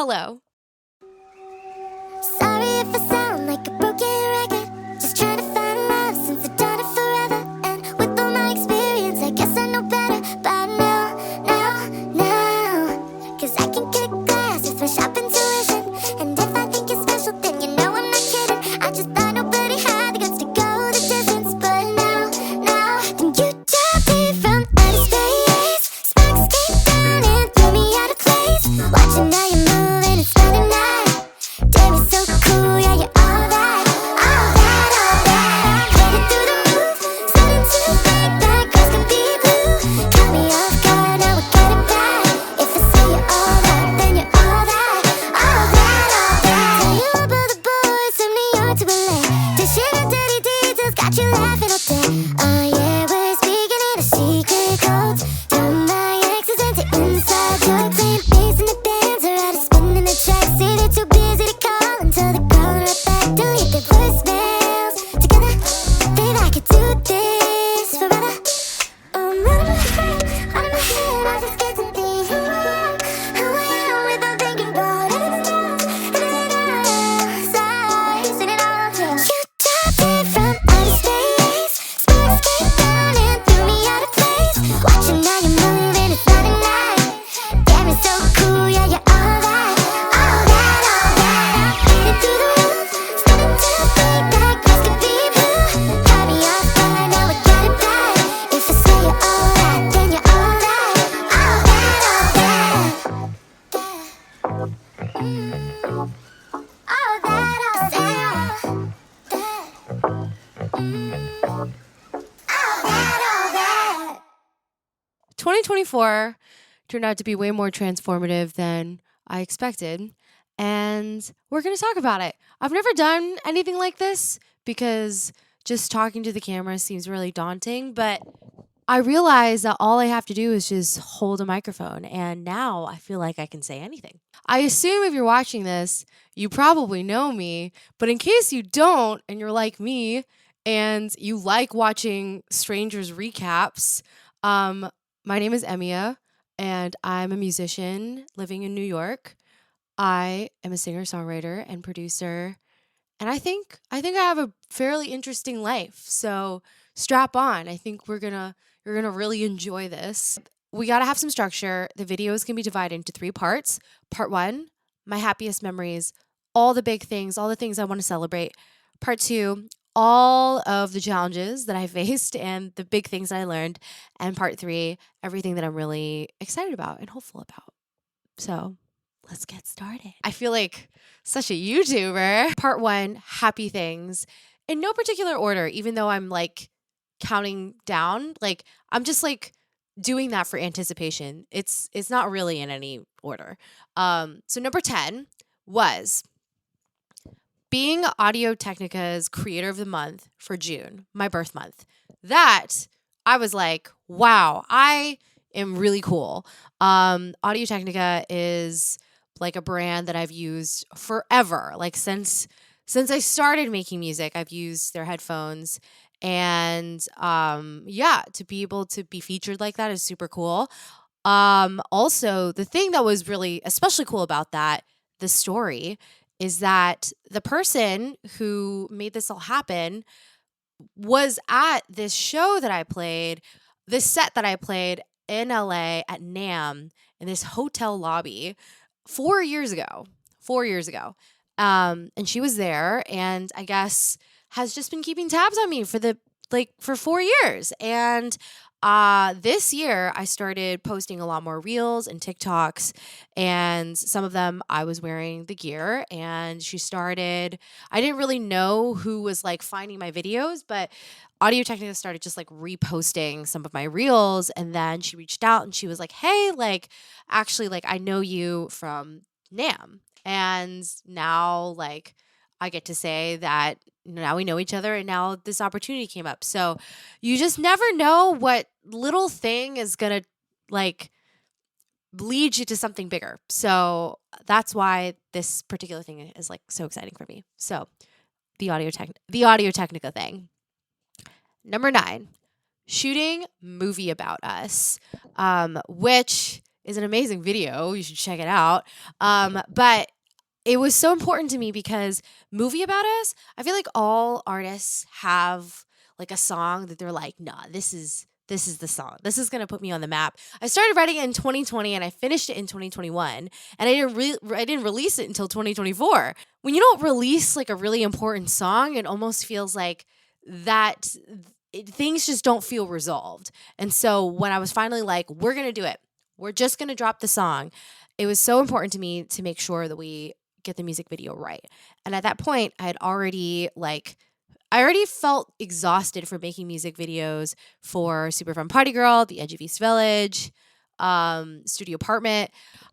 Hello. Sorry if I sound like a broken record. Just trying to find love since I've done it forever. And with all my experience, I guess I know better. But now, 'cause I can kick glass with my sharp intuition. And if I think you're special, then you know I'm not kidding. I just thought nobody had the guts to go the distance. But now, then you dropped me from outer space. Sparks came down and threw me out of place. Watching how you move and it's not enough. Damn, you're so cool, yeah, you're all that. I'm headed through the roof. Starting to think that grass can be blue. Caught me off guard, now we're getting back. If I say you're all that, then you're all that. Tell you about the boys from New York to LA. The shit and dirty details got you laughing all day. Oh yeah, we're speaking in a secret codes. Turn my exes into inside jokes. Playing bass in the bands or out of spinning the tracks. Say they're too busy to call until they're calling right back. Delete their voicemails. Together, babe, I could do this forever. I'm out of my head, I just get to be who I am without thinking about anything else. I seen it all too. You dropped me from outer space. Sparks came down and threw me out of place. Watching how you move and it's not enough. Damn, you're so cool, yeah, you're all that. I'm headed through the roof. Starting to think that grass could be blue. Caught me off guard, now we got it back. If I say you're all that, then you're all that. All that. 2024 turned out to be way more transformative than I expected, and we're going to talk about it. I've never done anything like this because just talking to the camera seems really daunting, but I realize that all I have to do is just hold a microphone, and now I feel like I can say anything. I assume if you're watching this, you probably know me, but in case you don't, and you're like me, and you like watching strangers' recaps, my name is Emia, and I'm a musician living in New York. I am a singer-songwriter and producer, and I think I have a fairly interesting life. So strap on. I think you're gonna really enjoy this. We gotta have some structure. The videos can be divided into 3 parts. Part 1, my happiest memories, all the big things, all the things I want to celebrate. Part 2, all of the challenges that I faced and the big things I learned. And part 3, everything that I'm really excited about and hopeful about. So let's get started. I feel like such a YouTuber. Part 1, happy things. In no particular order, even though I'm like counting down, like I'm just like doing that for anticipation. It's not really in any order. So number 10 was being Audio Technica's Creator of the Month for June, my birth month. That I was like, wow, I am really cool. Audio Technica is like a brand that I've used forever. Like since I started making music, I've used their headphones. And to be able to be featured like that is super cool. Also, the thing that was really especially cool about that, the story, is that the person who made this all happen was at this show that I played, this set that I played in LA at NAMM in this hotel lobby 4 years ago. 4 years ago. And she was there and I guess has just been keeping tabs on me for 4 years. And this year I started posting a lot more reels and TikToks, and some of them I was wearing the gear, and I didn't really know who was like finding my videos, but Audio Technica started just like reposting some of my reels, and then she reached out and she was like, hey, like actually like I know you from NAMM, and now like I get to say that now we know each other and now this opportunity came up. So you just never know what little thing is going to like lead you to something bigger. So that's why this particular thing is like so exciting for me. So the Audio Technica thing. Number 9, shooting movie about us, which is an amazing video. You should check it out. But it was so important to me because Movie About Us, I feel like all artists have like a song that they're like, nah, this is the song. This is gonna put me on the map. I started writing it in 2020 and I finished it in 2021, and I didn't release it until 2024. When you don't release like a really important song, it almost feels like that things just don't feel resolved. And so when I was finally like, we're gonna do it, we're just gonna drop the song, it was so important to me to make sure that we get the music video right. And at that point, I already felt exhausted for making music videos for Super Fun Party Girl, The Edge of East Village, Studio Apartment.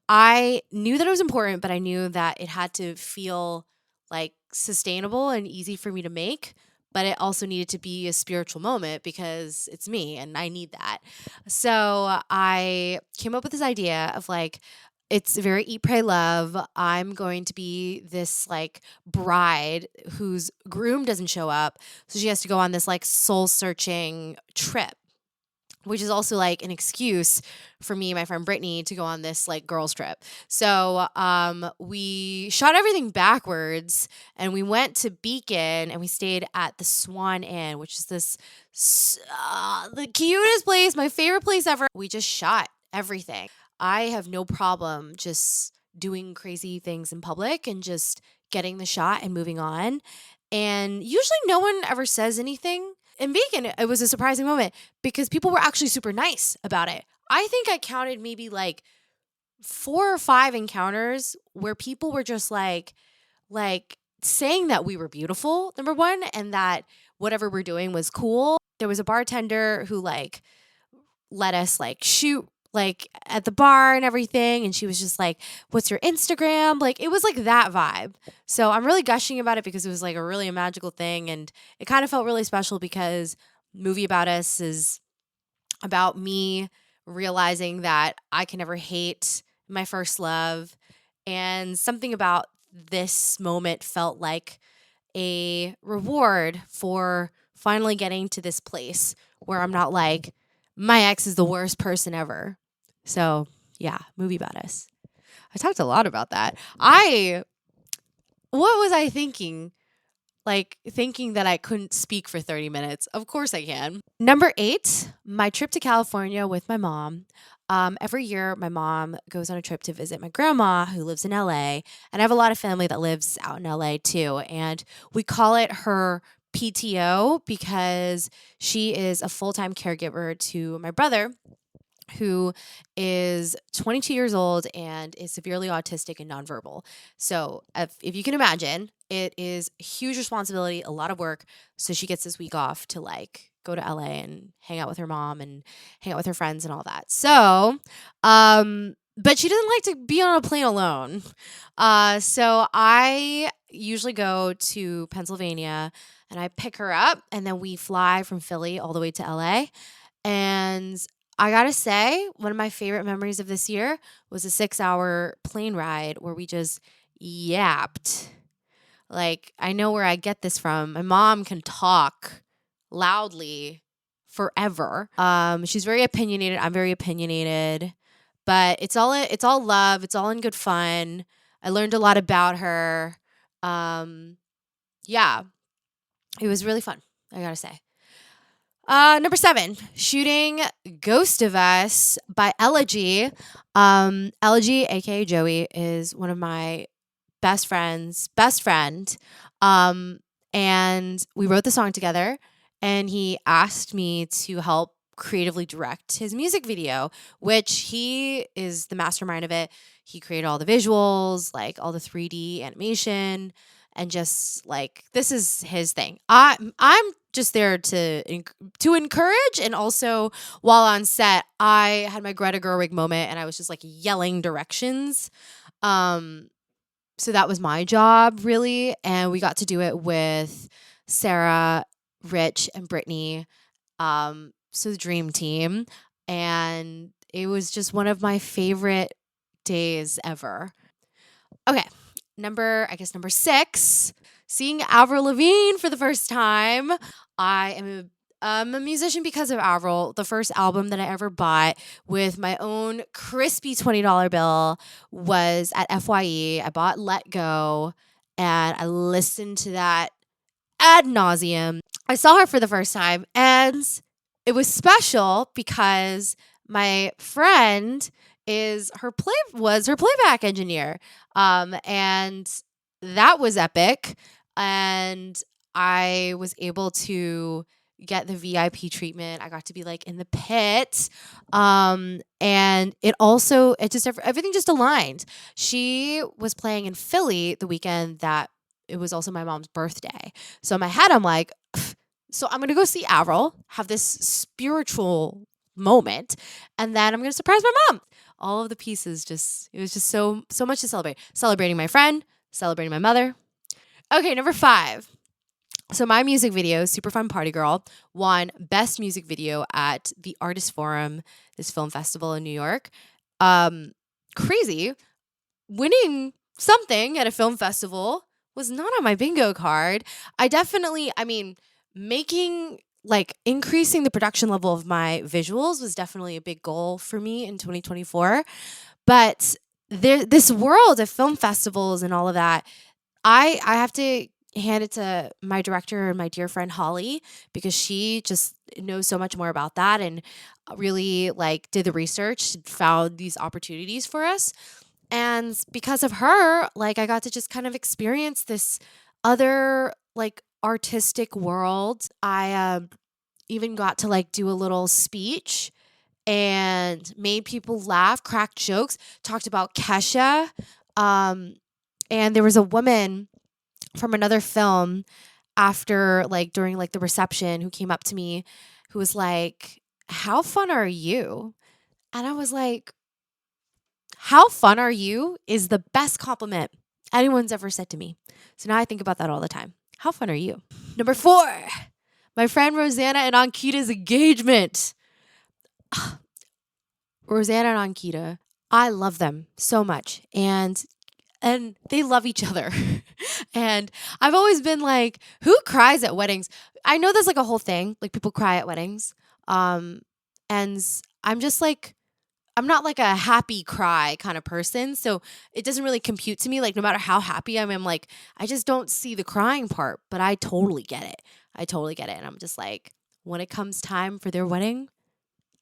I knew that it was important, but I knew that it had to feel like sustainable and easy for me to make. But it also needed to be a spiritual moment because it's me and I need that. So I came up with this idea of like, it's very eat, pray, love. I'm going to be this like bride whose groom doesn't show up. So she has to go on this like soul searching trip, which is also like an excuse for me and my friend Brittany to go on this like girls trip. So we shot everything backwards and we went to Beacon and we stayed at the Swan Inn, which is this the cutest place, my favorite place ever. We just shot everything. I have no problem just doing crazy things in public and just getting the shot and moving on. And usually no one ever says anything. In Beacon, it was a surprising moment because people were actually super nice about it. I think I counted maybe like 4 or 5 encounters where people were just like saying that we were beautiful, number one, and that whatever we're doing was cool. There was a bartender who like let us like shoot like at the bar and everything. And she was just like, what's your Instagram? Like, it was like that vibe. So I'm really gushing about it because it was like a really magical thing. And it kind of felt really special because Movie About Us is about me realizing that I can never hate my first love. And something about this moment felt like a reward for finally getting to this place where I'm not like, my ex is the worst person ever. So, yeah, Movie About Us. I talked a lot about that. What was I thinking? Like, thinking that I couldn't speak for 30 minutes. Of course I can. Number 8, my trip to California with my mom. Every year, my mom goes on a trip to visit my grandma who lives in LA. And I have a lot of family that lives out in LA too. And we call it her PTO because she is a full-time caregiver to my brother, who is 22 years old and is severely autistic and nonverbal. So if you can imagine, it is a huge responsibility, a lot of work. So she gets this week off to like go to LA and hang out with her mom and hang out with her friends and all that. So, but she doesn't like to be on a plane alone. So I usually go to Pennsylvania and I pick her up and then we fly from Philly all the way to LA. And I gotta say, one of my favorite memories of this year was a 6-hour plane ride where we just yapped. Like, I know where I get this from. My mom can talk loudly forever. She's very opinionated. I'm very opinionated. But it's all love. It's all in good fun. I learned a lot about her. Yeah, it was really fun, I gotta say. Number 7, shooting Ghost of Us by Elegy. Elegy, aka Joey, is one of my best friend. And we wrote the song together and he asked me to help creatively direct his music video, which he is the mastermind of it. He created all the visuals, like all the 3D animation, and just like, this is his thing. I'm just there to encourage, and also while on set, I had my Greta Gerwig moment, and I was just like yelling directions. So that was my job, really, and we got to do it with Sarah, Rich, and Brittany. So the dream team, and it was just one of my favorite days ever. Okay. Number 6, seeing Avril Lavigne for the first time. I am I'm a musician because of Avril. The first album that I ever bought with my own crispy $20 bill was at FYE. I bought Let Go and I listened to that ad nauseum. I saw her for the first time and it was special because my friend was her playback engineer. And that was epic. And I was able to get the VIP treatment. I got to be like in the pit. And everything just aligned. She was playing in Philly the weekend that it was also my mom's birthday. So in my head, I'm like, so I'm going to go see Avril, have this spiritual moment, and then I'm going to surprise my mom. All of the pieces it was just so much to celebrate. Celebrating my friend, celebrating my mother. Okay, number 5. So my music video, Super Fun Party Girl, won Best Music Video at the Artist Forum, this film festival in New York. Crazy. Winning something at a film festival was not on my bingo card. Increasing the production level of my visuals was definitely a big goal for me in 2024. But this world of film festivals and all of that, I have to hand it to my director and my dear friend Holly, because she just knows so much more about that and really did the research, found these opportunities for us. And because of her, I got to just kind of experience this other artistic world. I even got to do a little speech and made people laugh, cracked jokes, talked about Kesha. And there was a woman from another film after during the reception who came up to me who was like, "How fun are you?" And I was like, "How fun are you?" is the best compliment anyone's ever said to me. So now I think about that all the time. How fun are you? Number 4, my friend Rosanna and Ankita's engagement. Rosanna and Ankita, I love them so much. And they love each other. And I've always been like, who cries at weddings? I know there's a whole thing, people cry at weddings. And I'm just I'm not a happy cry kind of person. So it doesn't really compute to me. No matter how happy I'm I just don't see the crying part, but I totally get it. And I'm just when it comes time for their wedding,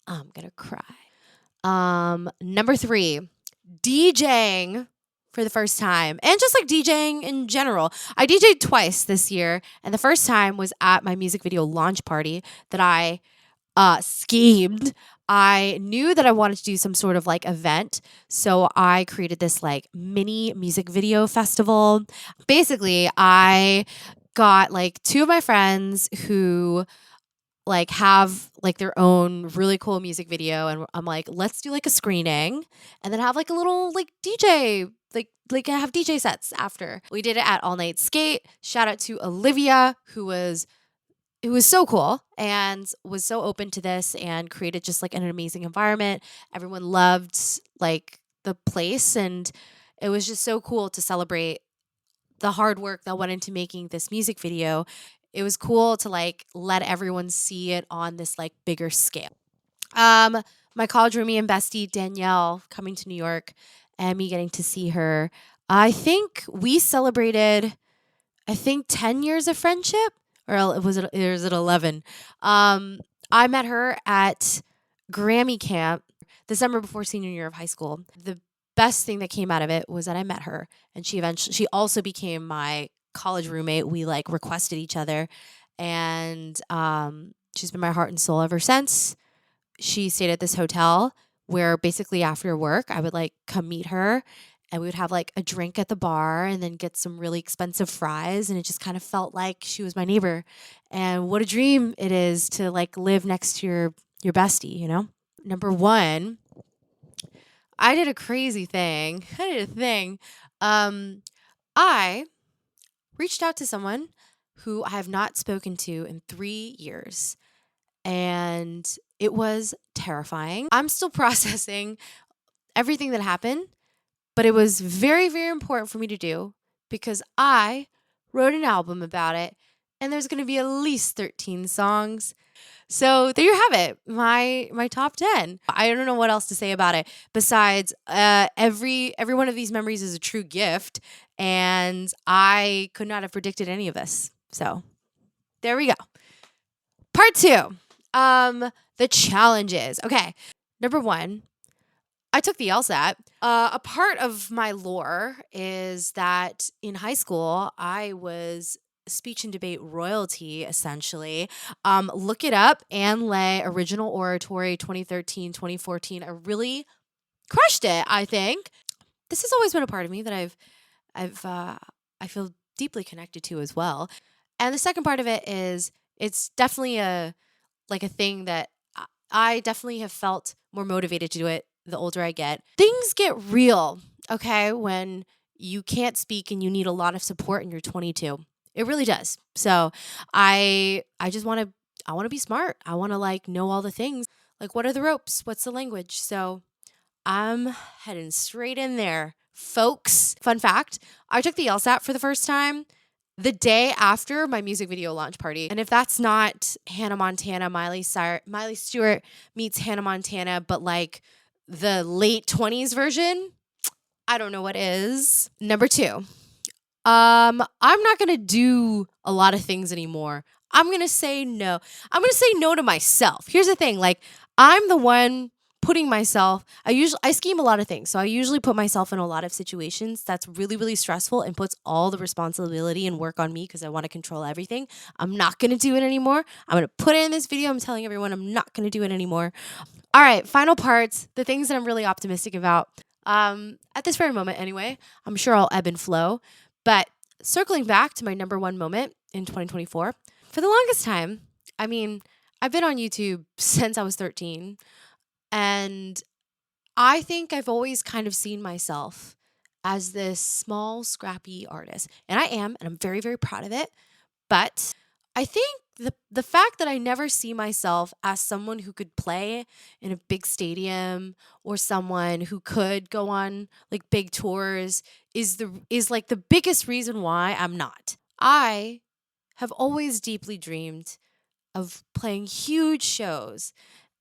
I'm going to cry. Number 3, DJing for the first time, and just DJing in general. I DJed twice this year, and the first time was at my music video launch party that I schemed. I knew that I wanted to do some sort of event, so I created this mini music video festival. Basically, I got 2 of my friends who have their own really cool music video, and I'm let's do a screening and then have a little DJ have DJ sets after. We did it at All Night Skate. Shout out to Olivia, who was so cool and was so open to this and created just an amazing environment. Everyone loved the place, and it was just so cool to celebrate the hard work that went into making this music video. It was cool to let everyone see it on this bigger scale. My college roomie and bestie Danielle coming to New York and me getting to see her. I think we celebrated 10 years of friendship, or was it 11? I met her at Grammy camp the summer before senior year of high school. The best thing that came out of it was that I met her, and she also became my college roommate. We requested each other, and she's been my heart and soul ever since. She stayed at this hotel where basically after work I would come meet her, and we would have a drink at the bar and then get some really expensive fries, and it just kind of felt like she was my neighbor. And what a dream it is to live next to your bestie, you know? Number 1, I did a crazy thing. I reached out to someone who I have not spoken to in 3 years, and it was terrifying. I'm still processing everything that happened, but it was very, very important for me to do because I wrote an album about it, and there's going to be at least 13 songs. So there you have it, my top 10. I don't know what else to say about it besides every one of these memories is a true gift, and I could not have predicted any of this. So there we go. Part 2, the challenges. Okay, number 1, I took the LSAT. A part of my lore is that in high school, I was speech and debate royalty, essentially. Look it up. Anne Lay, original oratory, 2013, 2014. I really crushed it, I think. This has always been a part of me that I feel deeply connected to as well. And the second part of it is it's definitely a thing that I definitely have felt more motivated to do it the older I get. Things get real, okay, when you can't speak and you need a lot of support and you're 22. It really does. So I just want to be smart. I want to know all the things. Like, what are the ropes? What's the language? So I'm heading straight in there, folks. Fun fact, I took the LSAT for the first time the day after my music video launch party. And if that's not Hannah Montana, Miley Stewart meets Hannah Montana, but the late 20s version, I don't know what is. Number 2, I'm not going to do a lot of things anymore. I'm going to say no. I'm going to say no to myself. Here's the thing. I'm the one putting myself, I scheme a lot of things. So I usually put myself in a lot of situations that's really, really stressful and puts all the responsibility and work on me because I want to control everything. I'm not going to do it anymore. I'm going to put it in this video. I'm telling everyone I'm not going to do it anymore. All right, final parts, the things that I'm really optimistic about. At this very moment anyway, I'm sure I'll ebb and flow. But circling back to my number 1 moment in 2024, for the longest time, I've been on YouTube since I was 13. And I think I've always kind of seen myself as this small, scrappy artist. And I am, and I'm very, very proud of it. But I think the fact that I never see myself as someone who could play in a big stadium or someone who could go on big tours is the biggest reason why I'm not. I have always deeply dreamed of playing huge shows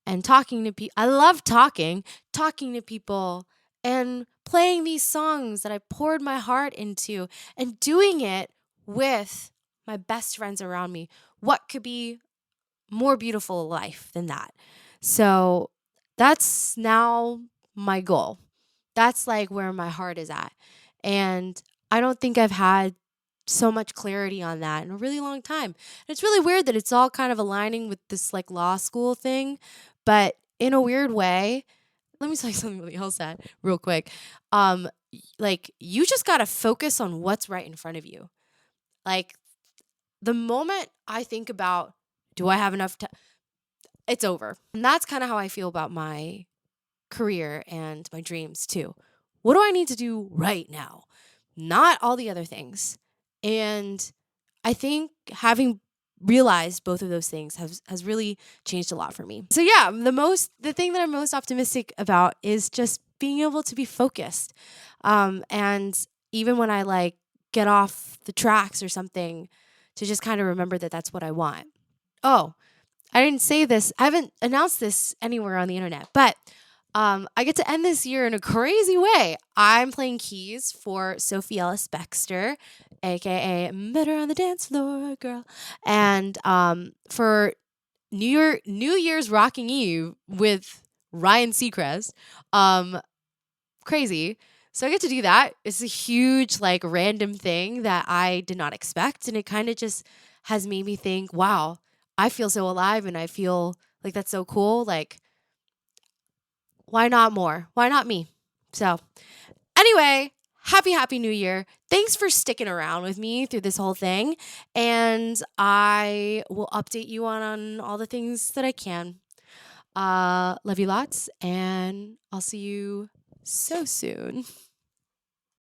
and talking to people. I love talking to people and playing these songs that I poured my heart into and doing it with my best friends around me. What could be more beautiful life than that? So that's now my goal. That's where my heart is at. And I don't think I've had so much clarity on that in a really long time. And it's really weird that it's all kind of aligning with this law school thing, but in a weird way, let me tell you something really else that real quick. You just got to focus on what's right in front of you. The moment I think about, do I have enough time? It's over. And that's kind of how I feel about my career and my dreams too. What do I need to do right now? Not all the other things. And I think having realized both of those things has really changed a lot for me. So yeah, the thing that I'm most optimistic about is just being able to be focused. And even when I get off the tracks or something, to just kind of remember that that's what I want. Oh, I didn't say this. I haven't announced this anywhere on the internet, but I get to end this year in a crazy way. I'm playing keys for Sophie Ellis Bextor, aka Better on the Dance Floor Girl, and for New Year's Rocking Eve with Ryan Seacrest. Crazy. So I get to do that. It's a huge random thing that I did not expect, and it kind of just has made me think, wow, I feel so alive, and I feel like that's so cool. Why not more? Why not me? So anyway, happy New Year. Thanks for sticking around with me through this whole thing. And I will update you on all the things that I can. Love you lots. And I'll see you so soon.